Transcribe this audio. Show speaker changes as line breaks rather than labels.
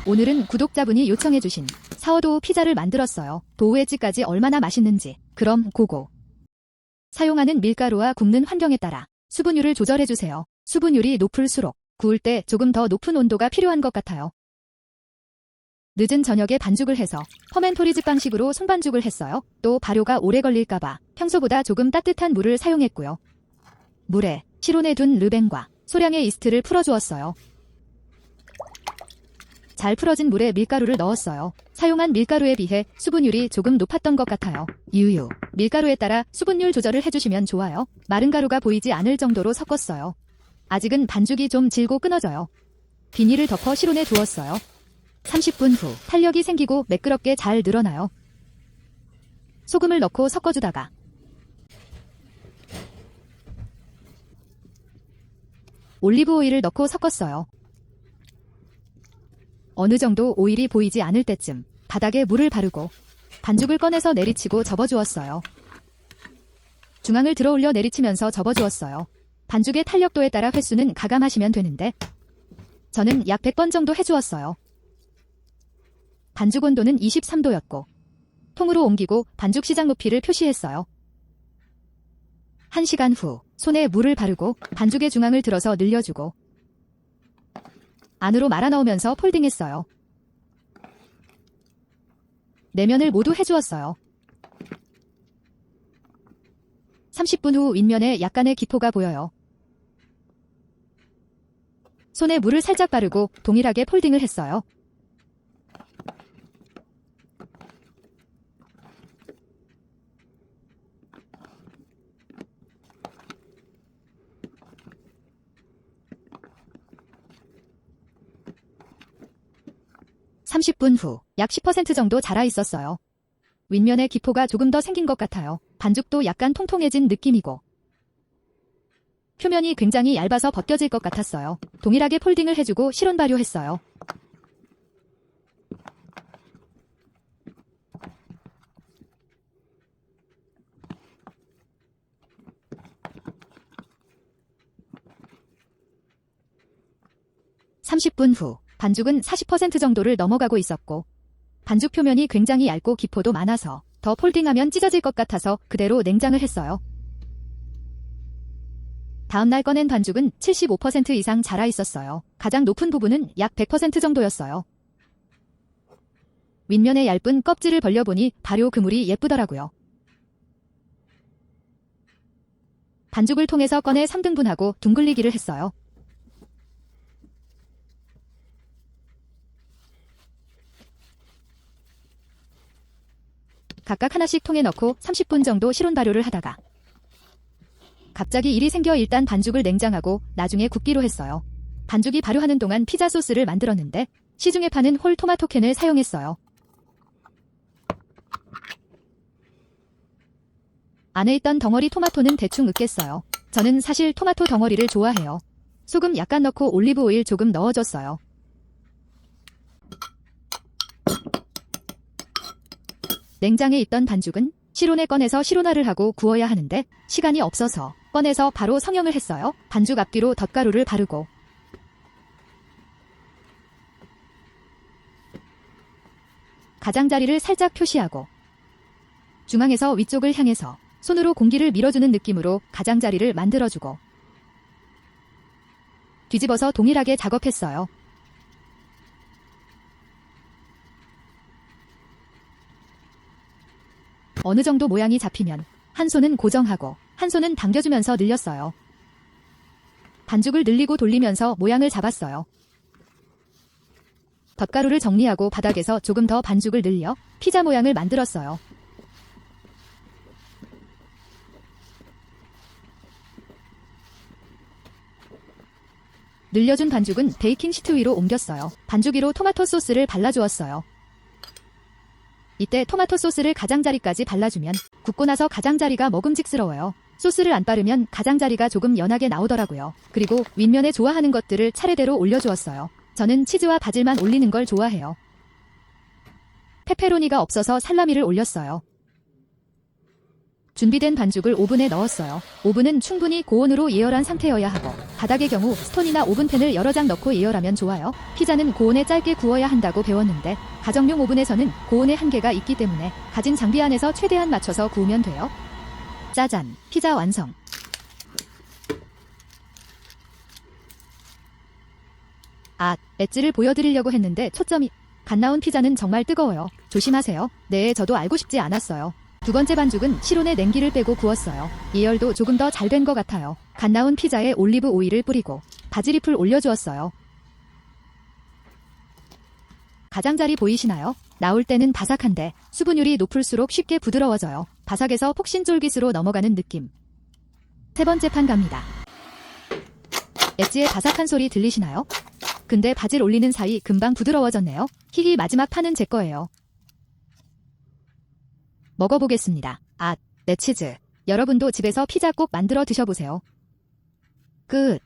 오늘은 구독자분이 요청해주신 사워도우 피자를 만들었어요. 도우 엣지까지 얼마나 맛있는지. 그럼 고고. 사용하는 밀가루와 굽는 환경에 따라 수분율을 조절해주세요. 수분율이 높을수록 구울 때 조금 더 높은 온도가 필요한 것 같아요. 늦은 저녁에 반죽을 해서 퍼멘토리즈 방식으로 손반죽을 했어요. 또 발효가 오래 걸릴까봐 평소보다 조금 따뜻한 물을 사용했고요. 물에 실온에 둔 르뱅과 소량의 이스트를 풀어주었어요. 잘 풀어진 물에 밀가루를 넣었어요. 사용한 밀가루에 비해 수분율이 조금 높았던 것 같아요. 유유. 밀가루에 따라 수분율 조절을 해주시면 좋아요. 마른 가루가 보이지 않을 정도로 섞었어요. 아직은 반죽이 좀 질고 끊어져요. 비닐을 덮어 실온에 두었어요. 30분 후 탄력이 생기고 매끄럽게 잘 늘어나요. 소금을 넣고 섞어주다가 올리브 오일을 넣고 섞었어요. 어느 정도 오일이 보이지 않을 때쯤 바닥에 물을 바르고 반죽을 꺼내서 내리치고 접어주었어요. 중앙을 들어올려 내리치면서 접어주었어요. 반죽의 탄력도에 따라 횟수는 가감하시면 되는데 저는 약 100번 정도 해주었어요. 반죽 온도는 23도였고 통으로 옮기고 반죽 시작 높이를 표시했어요. 1시간 후 손에 물을 바르고 반죽의 중앙을 들어서 늘려주고 안으로 말아 넣으면서 폴딩했어요. 내면을 모두 해주었어요. 30분 후 윗면에 약간의 기포가 보여요. 손에 물을 살짝 바르고 동일하게 폴딩을 했어요. (30분) 후 약 10% 정도 자라 있었어요. 윗면에 기포가 조금 더 생긴 것 같아요. 반죽도 약간 통통해진 느낌이고 표면이 굉장히 얇아서 벗겨질 것 같았어요. 동일하게 폴딩을 해주고 실온 발효했어요. (30분) 후 반죽은 40% 정도를 넘어가고 있었고 반죽 표면이 굉장히 얇고 기포도 많아서 더 폴딩하면 찢어질 것 같아서 그대로 냉장을 했어요. 다음날 꺼낸 반죽은 75% 이상 자라 있었어요. 가장 높은 부분은 약 100% 정도였어요. 윗면에 얇은 껍질을 벌려보니 발효 그물이 예쁘더라고요. 반죽을 통해서 꺼내 3등분하고 둥글리기를 했어요. 각각 하나씩 통에 넣고 30분 정도 실온 발효를 하다가 갑자기 일이 생겨 일단 반죽을 냉장하고 나중에 굽기로 했어요. 반죽이 발효하는 동안 피자 소스를 만들었는데 시중에 파는 홀 토마토 캔을 사용했어요. 안에 있던 덩어리 토마토는 대충 으깼어요. 저는 사실 토마토 덩어리를 좋아해요. 소금 약간 넣고 올리브 오일 조금 넣어줬어요. 냉장에 있던 반죽은 실온에 꺼내서 실온화를 하고 구워야 하는데 시간이 없어서 꺼내서 바로 성형을 했어요. 반죽 앞뒤로 덧가루를 바르고 가장자리를 살짝 표시하고 중앙에서 위쪽을 향해서 손으로 공기를 밀어주는 느낌으로 가장자리를 만들어주고 뒤집어서 동일하게 작업했어요. 어느 정도 모양이 잡히면 한 손은 고정하고 한 손은 당겨주면서 늘렸어요. 반죽을 늘리고 돌리면서 모양을 잡았어요. 덧가루를 정리하고 바닥에서 조금 더 반죽을 늘려 피자 모양을 만들었어요. 늘려준 반죽은 베이킹 시트 위로 옮겼어요. 반죽 위로 토마토 소스를 발라주었어요. 이때 토마토 소스를 가장자리까지 발라주면 굽고 나서 가장자리가 먹음직스러워요. 소스를 안 바르면 가장자리가 조금 연하게 나오더라고요. 그리고 윗면에 좋아하는 것들을 차례대로 올려주었어요. 저는 치즈와 바질만 올리는 걸 좋아해요. 페페로니가 없어서 살라미를 올렸어요. 준비된 반죽을 오븐에 넣었어요. 오븐은 충분히 고온으로 예열한 상태여야 하고, 바닥의 경우 스톤이나 오븐팬을 여러 장 넣고 예열하면 좋아요. 피자는 고온에 짧게 구워야 한다고 배웠는데, 가정용 오븐에서는 고온의 한계가 있기 때문에 가진 장비 안에서 최대한 맞춰서 구우면 돼요. 짜잔, 피자 완성. 엣지를 보여드리려고 했는데 초점이. 갓 나온 피자는 정말 뜨거워요. 조심하세요. 네, 저도 알고 싶지 않았어요. 두 번째 반죽은 실온에 냉기를 빼고 구웠어요. 예열도 조금 더 잘 된 것 같아요. 갓 나온 피자에 올리브 오일을 뿌리고 바질잎을 올려주었어요. 가장자리 보이시나요? 나올 때는 바삭한데 수분율이 높을수록 쉽게 부드러워져요. 바삭에서 폭신쫄깃으로 넘어가는 느낌. 세 번째 판 갑니다. 엣지의 바삭한 소리 들리시나요? 근데 바질 올리는 사이 금방 부드러워졌네요. 히히, 마지막 판은 제 거예요. 먹어보겠습니다. 네, 치즈. 여러분도 집에서 피자 꼭 만들어 드셔보세요. 끝.